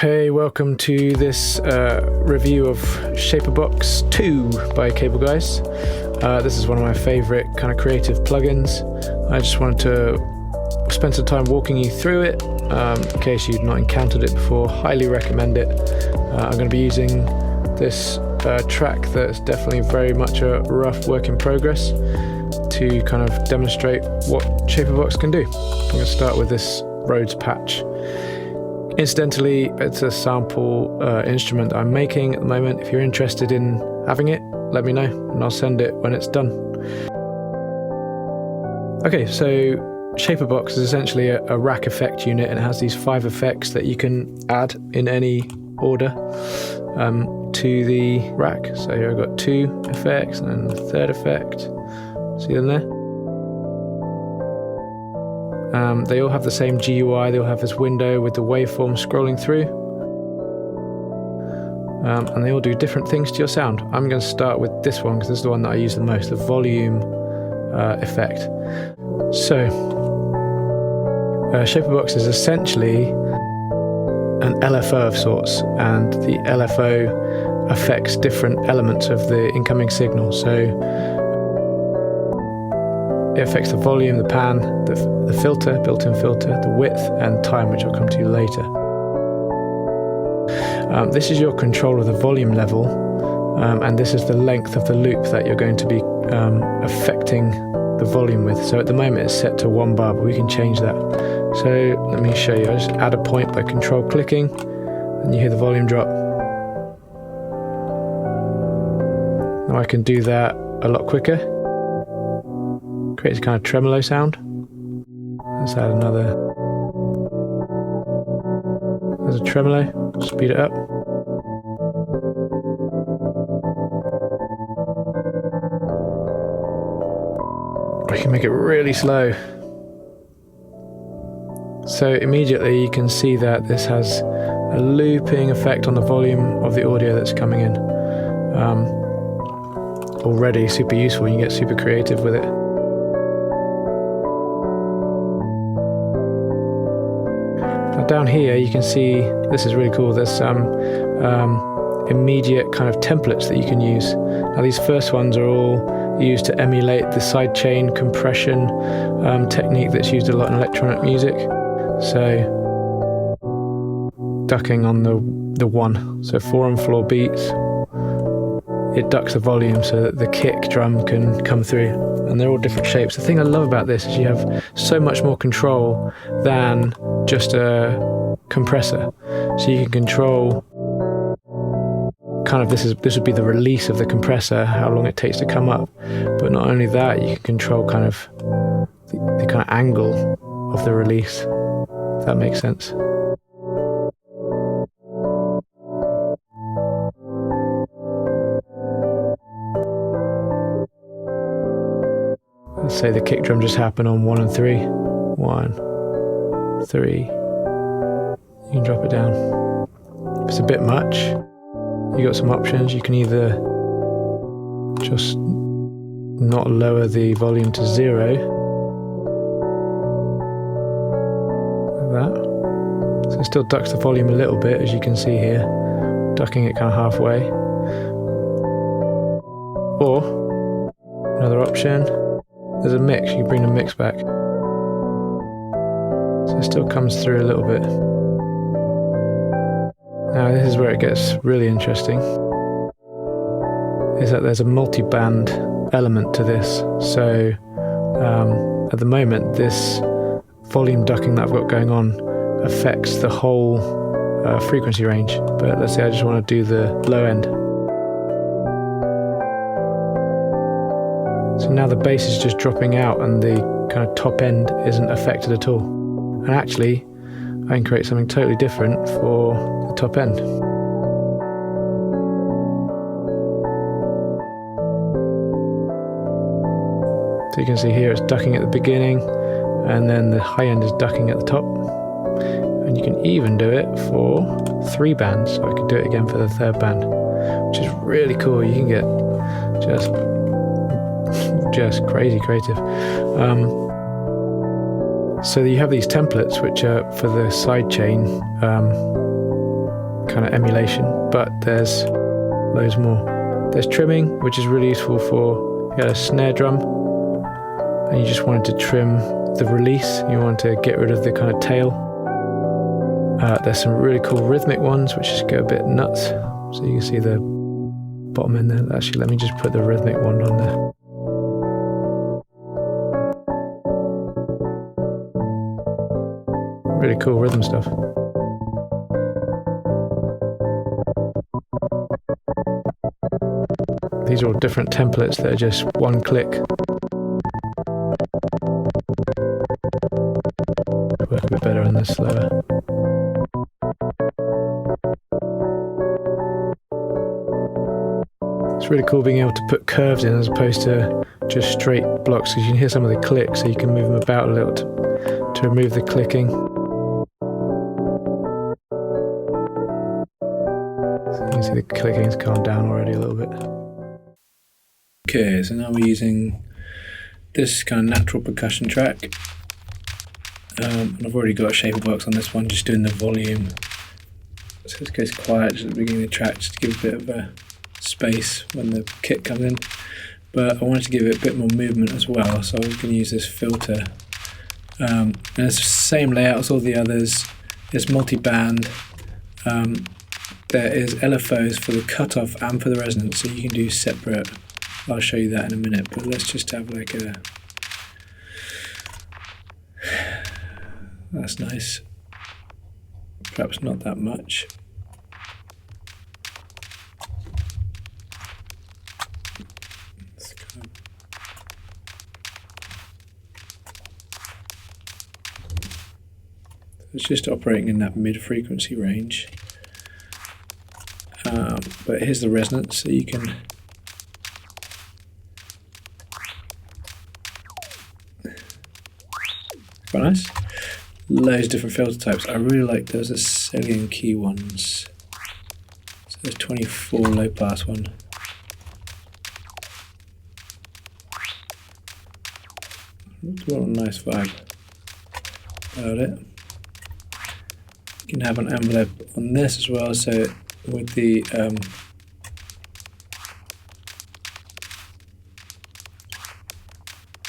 Hey, welcome to this review of Shaperbox2 by Cableguys. This is one of my favorite kind of creative plugins. I just wanted to spend some time walking you through it. In case you've not encountered it before, highly recommend it. I'm going to be using this track that's definitely very much a rough work in progress to kind of demonstrate what Shaperbox can do. I'm going to start with this Rhodes patch. Incidentally, it's a sample instrument I'm making at the moment. If you're interested in having it, let me know and I'll send it when it's done. Okay, so Shaperbox is essentially a rack effect unit, and it has these 5 effects that you can add in any order to the rack. So here I've got 2 effects and then the 3rd effect. See them there? They all have the same GUI. They all have this window with the waveform scrolling through, and they all do different things to your sound. I'm going to start with this one because this is the one that I use the most, the volume effect. So Shaperbox is essentially an LFO of sorts, and the LFO affects different elements of the incoming signal. So it affects the volume, the pan, the filter, built-in filter, the width and time, which I'll come to later. This is your control of the volume level, and this is the length of the loop that you're going to be affecting the volume with. So at the moment it's set to 1 bar, but we can change that. So let me show you. I just add a point by control clicking, and you hear the volume drop. Now I can do that a lot quicker. Creates a kind of tremolo sound. Let's add another. There's a tremolo. Speed it up. I can make it really slow. So immediately you can see that this has a looping effect on the volume of the audio that's coming in. Already super useful. You can get super creative with it. Down here you can see, this is really cool, there's some immediate kind of templates that you can use. Now these first ones are all used to emulate the sidechain compression technique that's used a lot in electronic music. So ducking on the 1, so 4 on floor beats, it ducks the volume so that the kick drum can come through, and they're all different shapes. The thing I love about this is you have so much more control than just a compressor. So you can control kind of, this would be the release of the compressor, how long it takes to come up, but not only that, you can control kind of the kind of angle of the release, if that makes sense. Let's say the kick drum just happened on 1 and 3. 1, 3. You can drop it down. If it's a bit much, you got some options. You can either just not lower the volume to 0, like that. So it still ducks the volume a little bit, as you can see here, ducking it kind of halfway. Or another option, there's a mix. You can bring the mix back. So it still comes through a little bit. Now this is where it gets really interesting, is that there's a multi-band element to this. So at the moment this volume ducking that I've got going on affects the whole frequency range, but let's say I just want to do the low end. So now the bass is just dropping out and the kind of top end isn't affected at all. And actually, I can create something totally different for the top end. So you can see here it's ducking at the beginning, and then the high end is ducking at the top. And you can even do it for 3 bands, so I could do it again for the 3rd band, which is really cool. You can get just crazy creative. So you have these templates which are for the sidechain kind of emulation, but there's loads more. There's trimming, which is really useful for, you had a snare drum and you just wanted to trim the release, you want to get rid of the kind of tail. There's some really cool rhythmic ones which just go a bit nuts, so you can see the bottom end there. Actually, let me just put the rhythmic one on there. Really cool rhythm stuff. These are all different templates that are just one click. Work a bit better on this slower. It's really cool being able to put curves in as opposed to just straight blocks, because you can hear some of the clicks, so you can move them about a little to remove the clicking. So you can see the clicking's calmed down already a little bit. Okay, so now we're using this kind of natural percussion track. And I've already got a Shaperbox on this one, just doing the volume. So it goes quiet just at the beginning of the track, just to give a bit of a space when the kit comes in. But I wanted to give it a bit more movement as well, so I was going to use this filter. And it's the same layout as all the others. It's multi-band. There is LFOs for the cutoff and for the resonance, so you can do separate. I'll show you that in a minute, but let's just have like a... That's nice. Perhaps not that much. It's just operating in that mid-frequency range. But here's the resonance, so you can... Quite nice. Loads of different filter types. I really like those Australian key ones. So there's 24 low pass one. What a nice vibe about it. You can have an envelope on this as well, so with the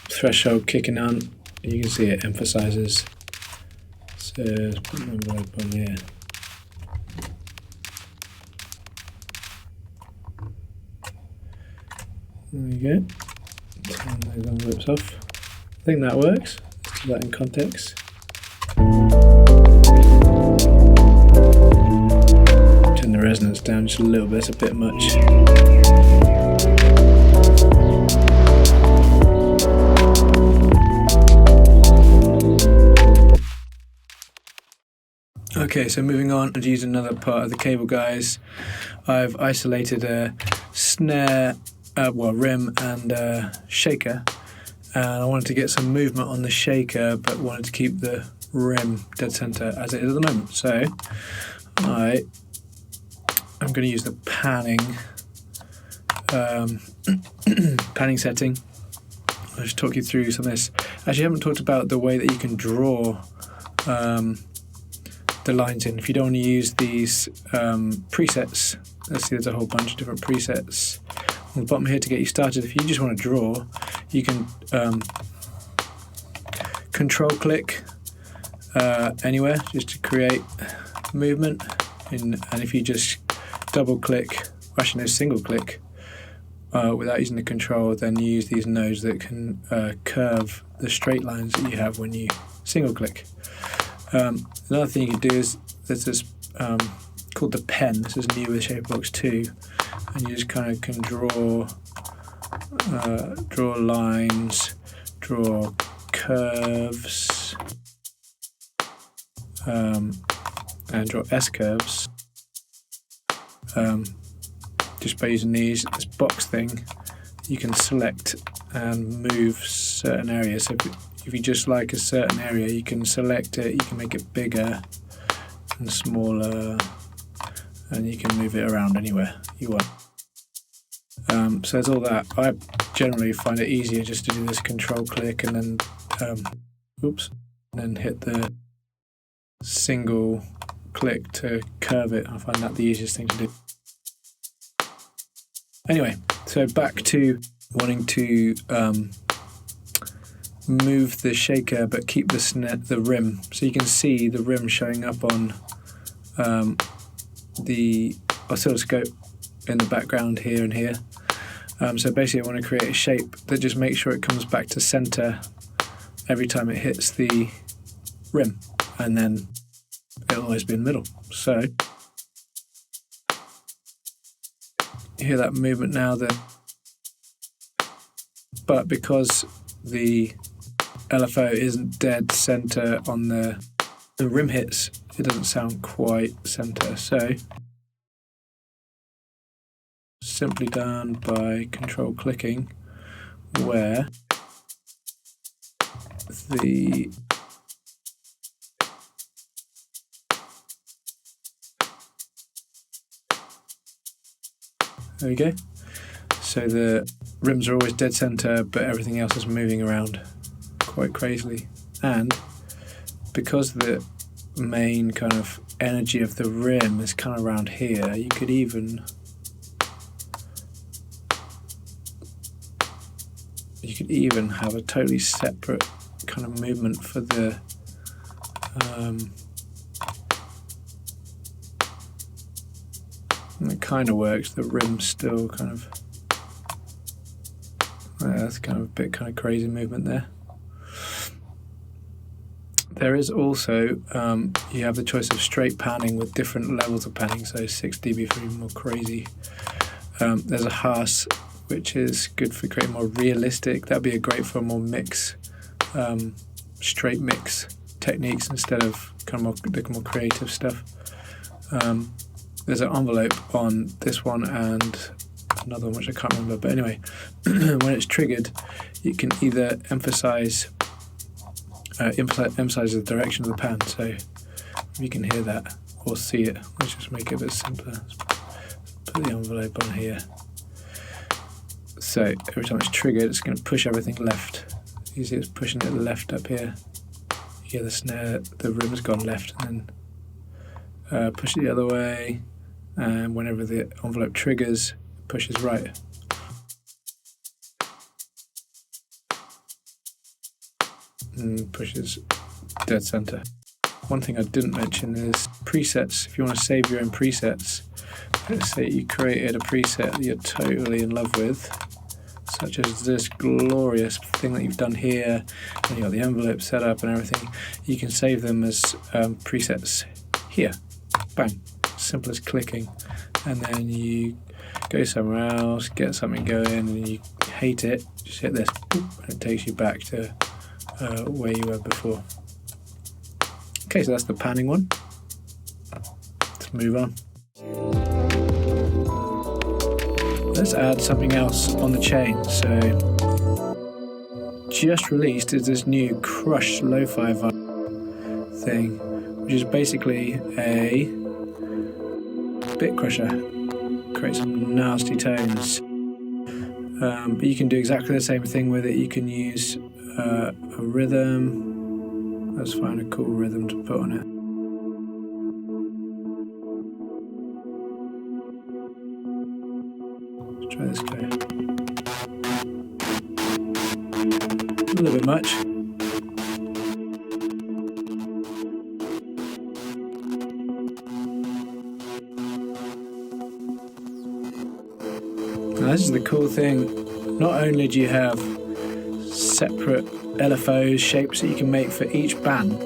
threshold kicking on, you can see it emphasizes. So let's put an envelope on here. There you go. Turn those envelopes off. I think that works. Let's do that in context. Turn the resonance down just a little bit, it's a bit much. Okay, so moving on, and use another part of the Cableguys. I've isolated a snare, rim and shaker, and I wanted to get some movement on the shaker, but wanted to keep the rim dead center as it is at the moment. So I'm going to use the panning panning setting. I'll just talk you through some of this. Actually, I haven't talked about the way that you can draw the lines in. If you don't want to use these presets, let's see, there's a whole bunch of different presets on the bottom here to get you started. If you just want to draw, you can control click anywhere just to create movement, and if you just double click, actually no, single click without using the control, then you use these nodes that can curve the straight lines that you have when you single click. Another thing you can do is there's this called the pen. This is new with Shaperbox2, and you just kind of can draw lines, draw curves, and draw S curves. Just by using this box thing, you can select and move certain areas. So if you just like a certain area, you can select it, you can make it bigger and smaller, and you can move it around anywhere you want. So there's all that. I generally find it easier just to do this control click and then, and then hit the single click to curve it. I find that the easiest thing to do. Anyway, so back to wanting to move the shaker but keep the rim. So you can see the rim showing up on the oscilloscope in the background here and here. So basically I want to create a shape that just makes sure it comes back to center every time it hits the rim, and then it'll always be in the middle. So you hear that movement now there, but because the LFO isn't dead center on the rim hits, it doesn't sound quite center. So simply done by control clicking where the there we go. So the rims are always dead center, but everything else is moving around quite crazily. And because the main kind of energy of the rim is kind of around here, you could even have a totally separate kind of movement for the and it kind of works. The rim's still kind of that's kind of a bit kind of crazy movement there. There is also you have the choice of straight panning with different levels of panning, so 6 dB for even more crazy. There's a Haas, which is good for creating more realistic. That'd be great for more mix, straight mix techniques instead of kind of more creative stuff. There's an envelope on this one and another one which I can't remember, but anyway, when it's triggered, you can either emphasize the direction of the pan, so you can hear that or see it. Let's just make it a bit simpler. Let's put the envelope on here. So every time it's triggered, it's going to push everything left. You see it's pushing it left up here. You hear the snare, the rim's gone left, and then push it the other way, and whenever the envelope triggers, it pushes right. And pushes dead center. One thing I didn't mention is presets. If you want to save your own presets, let's say you created a preset that you're totally in love with, such as this glorious thing that you've done here, and you've got the envelope set up and everything, you can save them as presets here. Bang. Simple as clicking. And then you go somewhere else, get something going, and you hate it, just hit this, and it takes you back to where you were before. Okay, so that's the panning one. Let's move on. Let's add something else on the chain. So, just released is this new Crush Lo-Fi thing, which is basically a bit crusher. Creates some nasty tones. But you can do exactly the same thing with it. You can use a rhythm. Let's find a cool rhythm to put on it. Let's try this guy. A little bit much. Now this is the cool thing. Not only do you have separate LFOs, shapes that you can make for each band,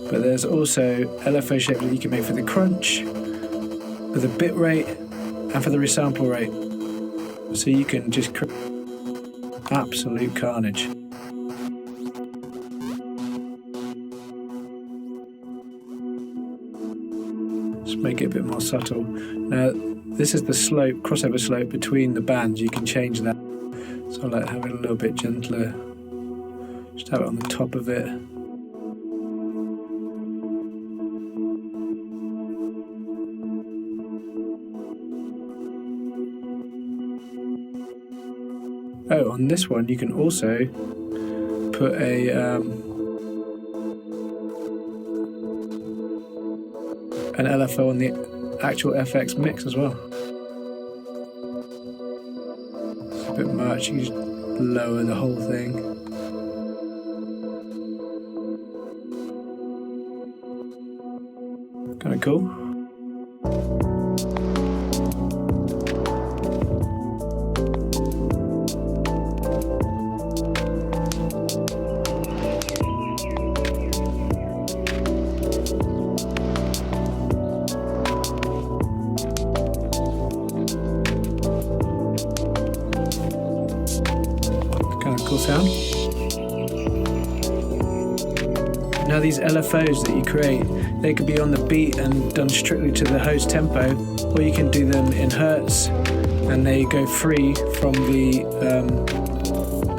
but there's also LFO shapes that you can make for the crunch, for the bit rate, and for the resample rate. So you can just create absolute carnage. Just make it a bit more subtle. Now this is the slope, crossover slope between the bands. You can change that. So I like having it a little bit gentler. Just have it on the top of it. Oh, on this one you can also put a an LFO on the actual FX mix as well. It's a bit much, you just lower the whole thing. Kind of cool. Cool sound. Now these LFOs that you create, they could be on the beat and done strictly to the host tempo, or you can do them in hertz and they go free from the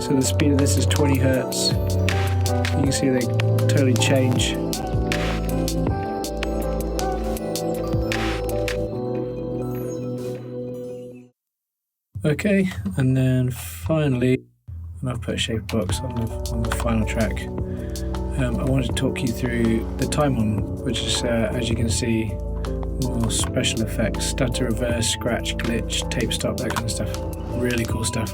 so the speed of this is 20 hertz. You can see they totally change. Okay, and then finally, and I've put ShaperBox on the final track. I wanted to talk you through the time on, which is, as you can see, more special effects, stutter, reverse, scratch, glitch, tape stop, that kind of stuff. Really cool stuff.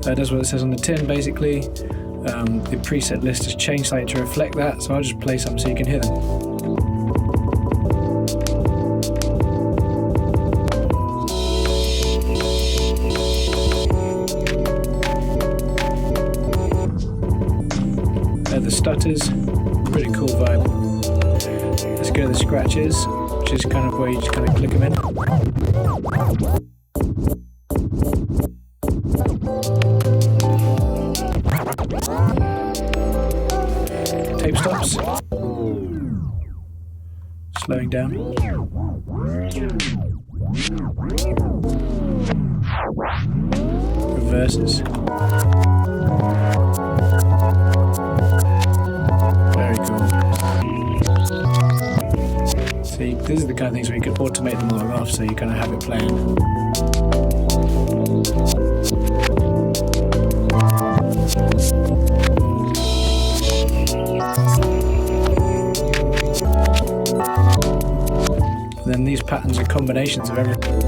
That's what it says on the tin, basically. The preset list has changed slightly to reflect that, so I'll just play some so you can hear them. The stutters, pretty cool vibe. Let's go to the scratches, which is kind of where you just kind of click them in. Tape stops, slowing down. Reverses. See, these are the kind of things where you can automate them all off, so you kind of have it playing. And then these patterns are combinations of everything.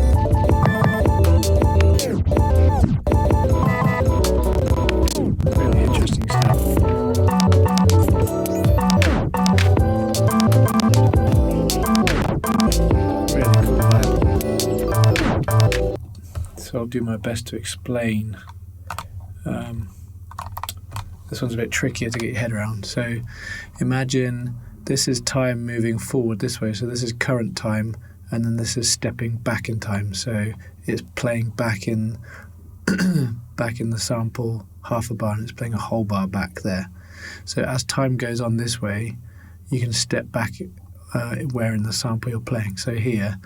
Really interesting stuff. So I'll do my best to explain. This one's a bit trickier to get your head around. So imagine this is time moving forward this way. So this is current time, and then this is stepping back in time. So it's playing back in back in the sample half a bar, and it's playing a whole bar back there. So as time goes on this way, you can step back where in the sample you're playing. So here,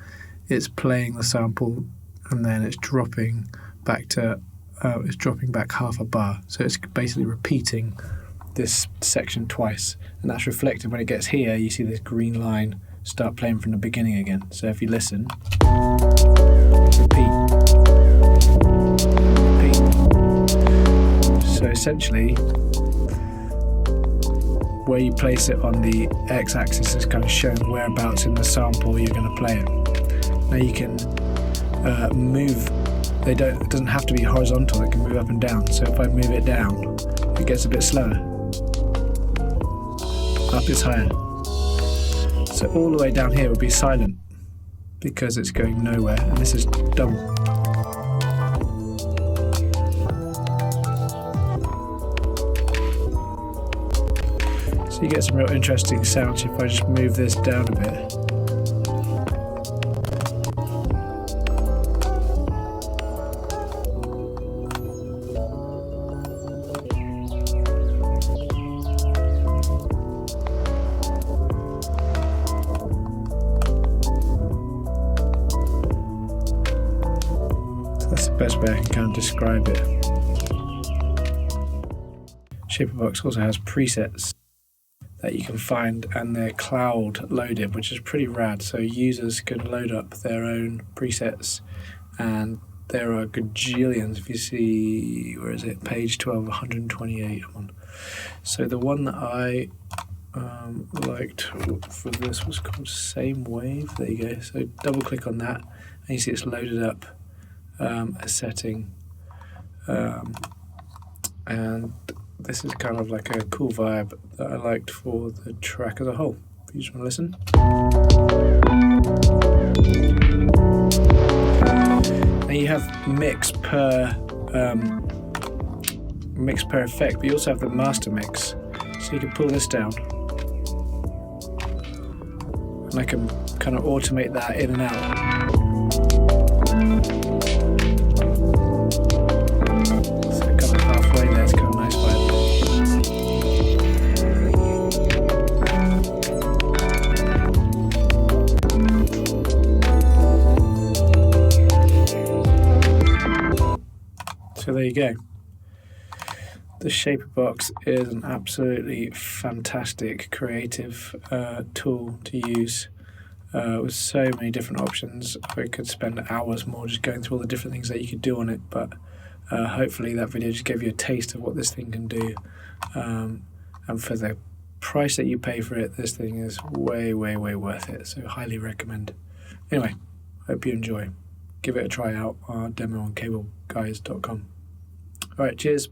it's playing the sample, and then it's dropping back to it's dropping back half a bar. So it's basically repeating this section twice, and that's reflected when it gets here. You see this green line start playing from the beginning again. So if you listen, repeat, repeat. So essentially, where you place it on the x-axis is kind of showing whereabouts in the sample you're going to play it. Now you can move. It doesn't have to be horizontal, it can move up and down. So if I move it down, it gets a bit slower. Up is higher. So all the way down here would be silent because it's going nowhere, and this is double. So you get some real interesting sounds if I just move this down a bit. That's the best way I can kind of describe it. ShaperBox also has presets that you can find, and they're cloud loaded, which is pretty rad. So users can load up their own presets, and there are gajillions. If you see, where is it? Page 12, 128 I'm on. So the one that I liked for this was called Same Wave. There you go. So double click on that, and you see it's loaded up a setting, and this is kind of like a cool vibe that I liked for the track as a whole. If you just want to listen. Now you have mix per effect, but you also have the master mix. So you can pull this down, and I can kind of automate that in and out. So kind of halfway there, it's kind of nice vibe. So there you go. The ShaperBox is an absolutely fantastic creative tool to use with so many different options. I could spend hours more just going through all the different things that you could do on it, but hopefully that video just gave you a taste of what this thing can do. And for the price that you pay for it, this thing is way, way, way worth it. So highly recommend. Anyway, hope you enjoy. Give it a try out, our demo on Cableguys.com. All right, cheers.